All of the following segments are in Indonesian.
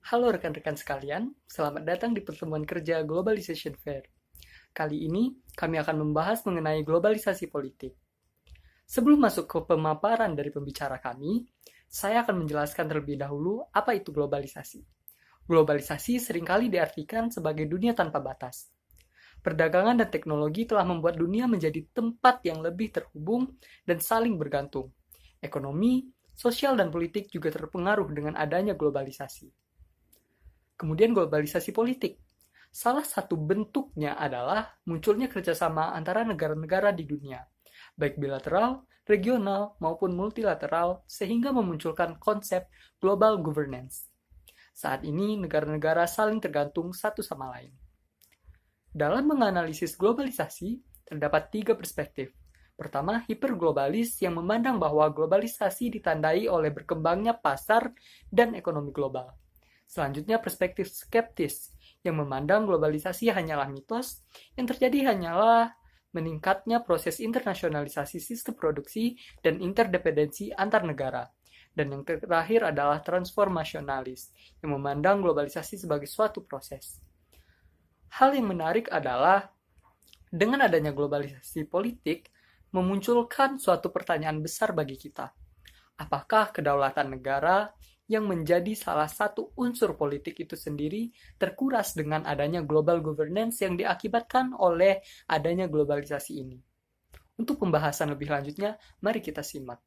Halo rekan-rekan sekalian, selamat datang di pertemuan kerja Globalization Fair. Kali ini, kami akan membahas mengenai globalisasi politik. Sebelum masuk ke pemaparan dari pembicara kami, saya akan menjelaskan terlebih dahulu apa itu globalisasi. Globalisasi seringkali diartikan sebagai dunia tanpa batas. Perdagangan dan teknologi telah membuat dunia menjadi tempat yang lebih terhubung dan saling bergantung. Ekonomi, sosial, dan politik juga terpengaruh dengan adanya globalisasi. Kemudian globalisasi politik. Salah satu bentuknya adalah munculnya kerjasama antara negara-negara di dunia, baik bilateral, regional, maupun multilateral, sehingga memunculkan konsep global governance. Saat ini, negara-negara saling tergantung satu sama lain. Dalam menganalisis globalisasi, terdapat tiga perspektif. Pertama, hiperglobalis yang memandang bahwa globalisasi ditandai oleh berkembangnya pasar dan ekonomi global. Selanjutnya, perspektif skeptis yang memandang globalisasi hanyalah mitos, yang terjadi hanyalah meningkatnya proses internasionalisasi sistem produksi dan interdependensi antar negara. Dan yang terakhir adalah transformasionalis, yang memandang globalisasi sebagai suatu proses. Hal yang menarik adalah dengan adanya globalisasi politik memunculkan suatu pertanyaan besar bagi kita. Apakah kedaulatan negara yang menjadi salah satu unsur politik itu sendiri terkuras dengan adanya global governance yang diakibatkan oleh adanya globalisasi ini? Untuk pembahasan lebih lanjutnya, mari kita simak.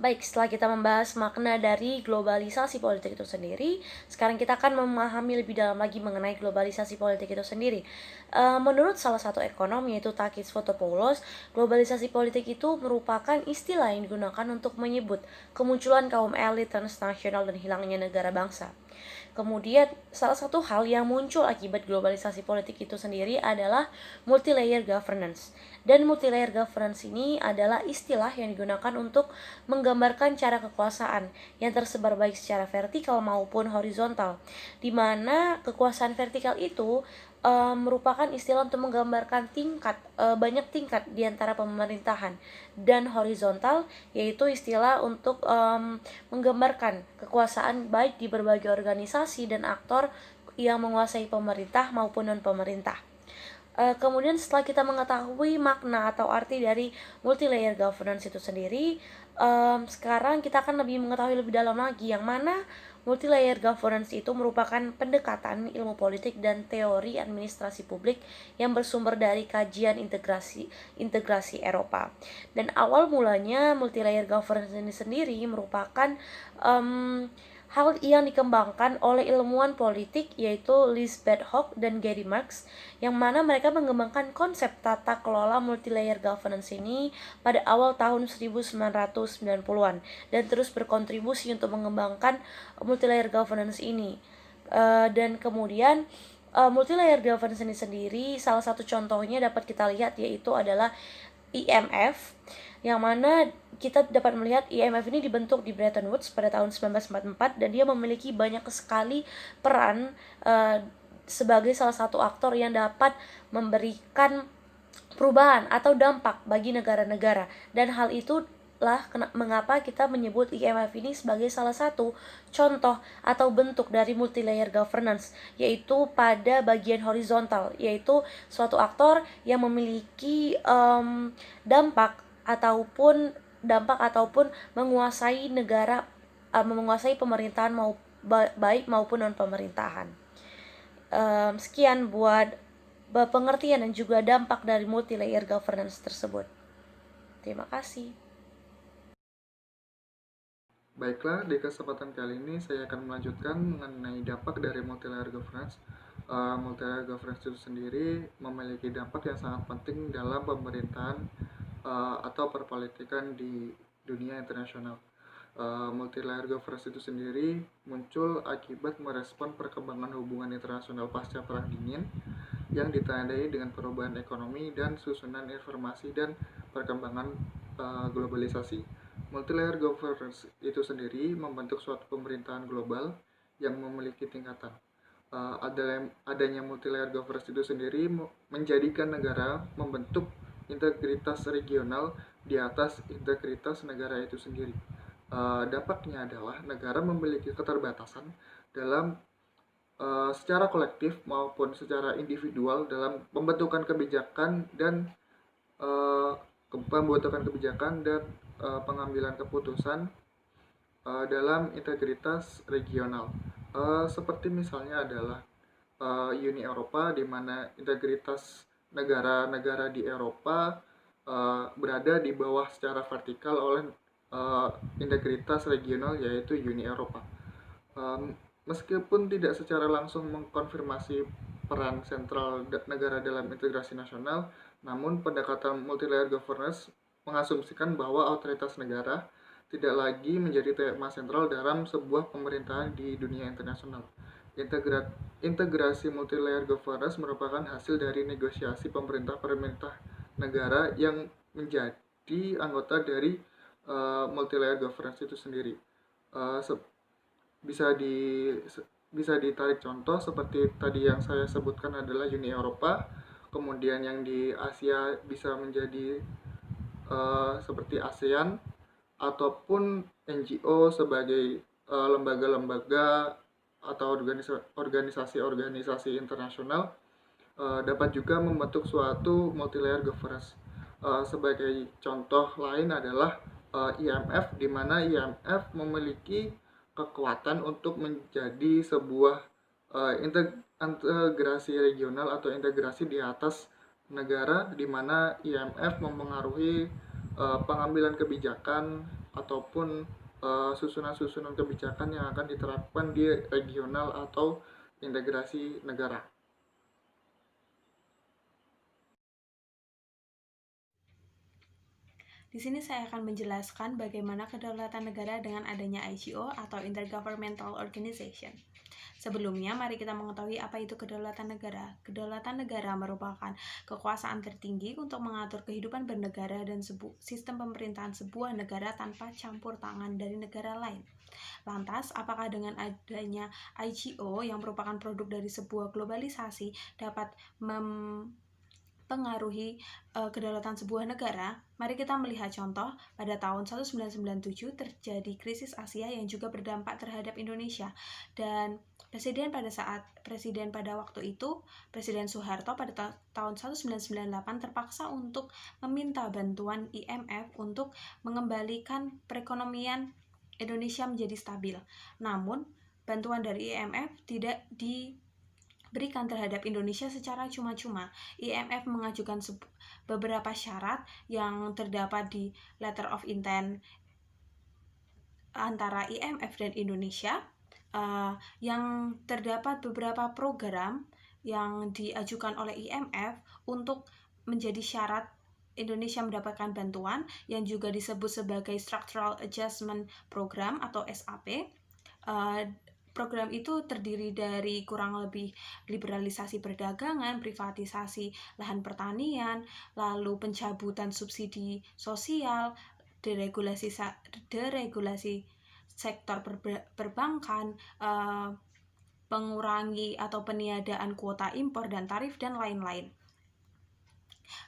Baik, setelah kita membahas makna dari globalisasi politik itu sendiri, sekarang kita akan memahami lebih dalam lagi mengenai globalisasi politik itu sendiri. Menurut salah satu ekonom yaitu Takis Fotopoulos, globalisasi politik itu merupakan istilah yang digunakan untuk menyebut kemunculan kaum elit transnasional dan hilangnya negara bangsa. Kemudian, salah satu hal yang muncul akibat globalisasi politik itu sendiri adalah multi-layer governance. Dan multi-layer governance ini adalah istilah yang digunakan untuk menggambarkan cara kekuasaan yang tersebar baik secara vertikal maupun horizontal, di mana kekuasaan vertikal itu merupakan istilah untuk menggambarkan banyak tingkat di antara pemerintahan, dan horizontal yaitu istilah untuk menggambarkan kekuasaan baik di berbagai organisasi dan aktor yang menguasai pemerintah maupun non pemerintah. Kemudian setelah kita mengetahui makna atau arti dari multi-layer governance itu sendiri, sekarang kita akan lebih mengetahui lebih dalam lagi yang mana multi-layer governance itu merupakan pendekatan ilmu politik dan teori administrasi publik yang bersumber dari kajian integrasi Eropa. Dan awal mulanya multi-layer governance ini sendiri merupakan hal yang dikembangkan oleh ilmuwan politik yaitu Lisbeth Hoch dan Gary Marx, yang mana mereka mengembangkan konsep tata kelola multilayer governance ini pada awal tahun 1990-an dan terus berkontribusi untuk mengembangkan multilayer governance ini. Dan kemudian multilayer governance ini sendiri salah satu contohnya dapat kita lihat yaitu adalah IMF, yang mana kita dapat melihat IMF ini dibentuk di Bretton Woods pada tahun 1944 dan dia memiliki banyak sekali peran sebagai salah satu aktor yang dapat memberikan perubahan atau dampak bagi negara-negara, dan hal itu lah mengapa kita menyebut IMF ini sebagai salah satu contoh atau bentuk dari multilayer governance, yaitu pada bagian horizontal, yaitu suatu aktor yang memiliki dampak ataupun menguasai negara, menguasai pemerintahan baik maupun non pemerintahan. Sekian buat pengertian dan juga dampak dari multilayer governance tersebut. Terima kasih. Baiklah, di kesempatan kali ini saya akan melanjutkan mengenai dampak dari multilayer governance. Multilayer governance itu sendiri memiliki dampak yang sangat penting dalam pemerintahan atau perpolitikan di dunia internasional. Multilayer governance itu sendiri muncul akibat merespon perkembangan hubungan internasional pasca Perang Dingin yang ditandai dengan perubahan ekonomi dan susunan informasi dan perkembangan globalisasi. Multilayer governance itu sendiri membentuk suatu pemerintahan global yang memiliki tingkatan. Adanya multilayer governance itu sendiri menjadikan negara membentuk integritas regional di atas integritas negara itu sendiri. Dampaknya adalah negara memiliki keterbatasan dalam secara kolektif maupun secara individual dalam pembentukan kebijakan dan eh, pengambilan keputusan dalam integritas regional. Seperti misalnya adalah Uni Eropa, di mana integritas negara-negara di Eropa berada di bawah secara vertikal oleh integritas regional, yaitu Uni Eropa. Meskipun tidak secara langsung mengkonfirmasi peran sentral negara dalam integrasi nasional, namun pendekatan multi-layer governance mengasumsikan bahwa otoritas negara tidak lagi menjadi tema sentral dalam sebuah pemerintahan di dunia internasional. Integrasi multi-layer governance merupakan hasil dari negosiasi pemerintah-pemerintah negara yang menjadi anggota dari multi-layer governance itu sendiri. Uh, bisa di bisa ditarik contoh seperti tadi yang saya sebutkan adalah Uni Eropa, kemudian yang di Asia bisa menjadi seperti ASEAN ataupun NGO sebagai lembaga-lembaga atau organisasi-organisasi internasional dapat juga membentuk suatu multi-layer governance. Sebagai contoh lain adalah IMF, di mana IMF memiliki kekuatan untuk menjadi sebuah integrasi regional atau integrasi di atas negara, di mana IMF mempengaruhi pengambilan kebijakan ataupun susunan-susunan kebijakan yang akan diterapkan di regional atau integrasi negara. Di sini saya akan menjelaskan bagaimana kedaulatan negara dengan adanya IGO atau Intergovernmental Organization. Sebelumnya, mari kita mengetahui apa itu kedaulatan negara. Kedaulatan negara merupakan kekuasaan tertinggi untuk mengatur kehidupan bernegara dan sistem pemerintahan sebuah negara tanpa campur tangan dari negara lain. Lantas, apakah dengan adanya IGO yang merupakan produk dari sebuah globalisasi dapat mempengaruhi kedaulatan sebuah negara? Mari kita melihat contoh. Pada tahun 1997 terjadi krisis Asia yang juga berdampak terhadap Indonesia, dan Presiden pada waktu itu, Presiden Soeharto pada tahun 1998 terpaksa untuk meminta bantuan IMF untuk mengembalikan perekonomian Indonesia menjadi stabil. Namun, bantuan dari IMF tidak diberikan terhadap Indonesia secara cuma-cuma. IMF mengajukan beberapa syarat yang terdapat di Letter of Intent antara IMF dan Indonesia, yang terdapat beberapa program yang diajukan oleh IMF untuk menjadi syarat Indonesia mendapatkan bantuan, yang juga disebut sebagai Structural Adjustment Program atau SAP. Program itu terdiri dari kurang lebih liberalisasi perdagangan, privatisasi lahan pertanian, lalu pencabutan subsidi sosial, deregulasi sektor perbankan, pengurangi atau peniadaan kuota impor dan tarif, dan lain-lain.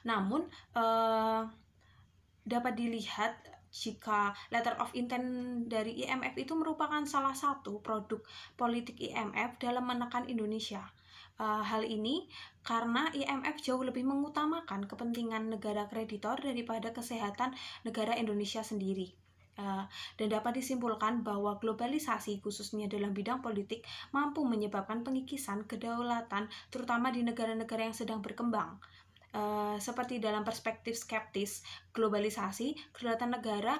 Namun, dapat dilihat jika Letter of Intent dari IMF itu merupakan salah satu produk politik IMF dalam menekan Indonesia. Hal ini karena IMF jauh lebih mengutamakan kepentingan negara kreditor daripada kesehatan negara Indonesia sendiri. Dan dapat disimpulkan bahwa globalisasi, khususnya dalam bidang politik, mampu menyebabkan pengikisan kedaulatan, terutama di negara-negara yang sedang berkembang. Seperti dalam perspektif skeptis globalisasi, kedaulatan negara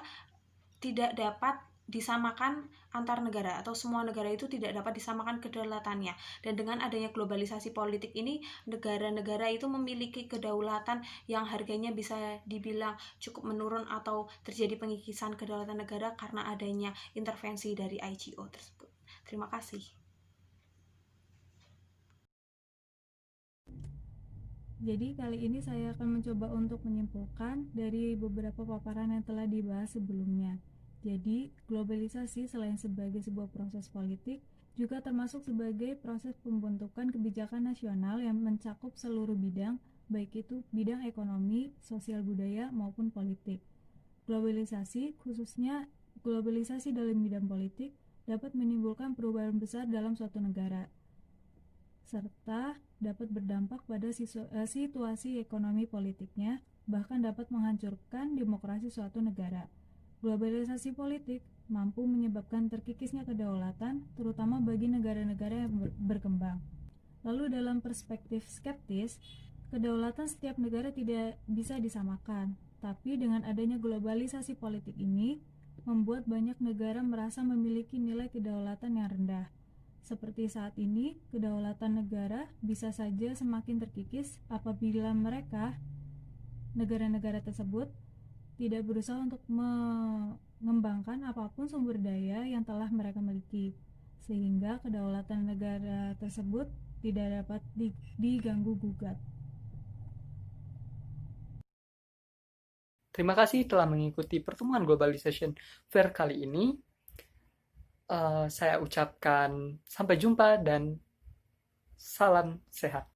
tidak dapat disamakan antar negara, atau semua negara itu tidak dapat disamakan kedaulatannya. Dan dengan adanya globalisasi politik ini, negara-negara itu memiliki kedaulatan yang harganya bisa dibilang cukup menurun atau terjadi pengikisan kedaulatan negara karena adanya intervensi dari IGO tersebut. Terima kasih. Jadi kali ini saya akan mencoba untuk menyimpulkan dari beberapa paparan yang telah dibahas sebelumnya. Jadi, globalisasi selain sebagai sebuah proses politik, juga termasuk sebagai proses pembentukan kebijakan nasional yang mencakup seluruh bidang, baik itu bidang ekonomi, sosial budaya, maupun politik. Globalisasi khususnya globalisasi dalam bidang politik dapat menimbulkan perubahan besar dalam suatu negara, serta dapat berdampak pada situasi ekonomi politiknya, bahkan dapat menghancurkan demokrasi suatu negara. Globalisasi politik mampu menyebabkan terkikisnya kedaulatan, terutama bagi negara-negara yang berkembang. Lalu dalam perspektif skeptis, kedaulatan setiap negara tidak bisa disamakan, tapi dengan adanya globalisasi politik ini, membuat banyak negara merasa memiliki nilai kedaulatan yang rendah. Seperti saat ini, kedaulatan negara bisa saja semakin terkikis apabila negara-negara tersebut, tidak berusaha untuk mengembangkan apapun sumber daya yang telah mereka miliki, sehingga kedaulatan negara tersebut tidak dapat diganggu-gugat. Terima kasih telah mengikuti pertemuan Globalization Fair kali ini. Saya ucapkan sampai jumpa dan salam sehat.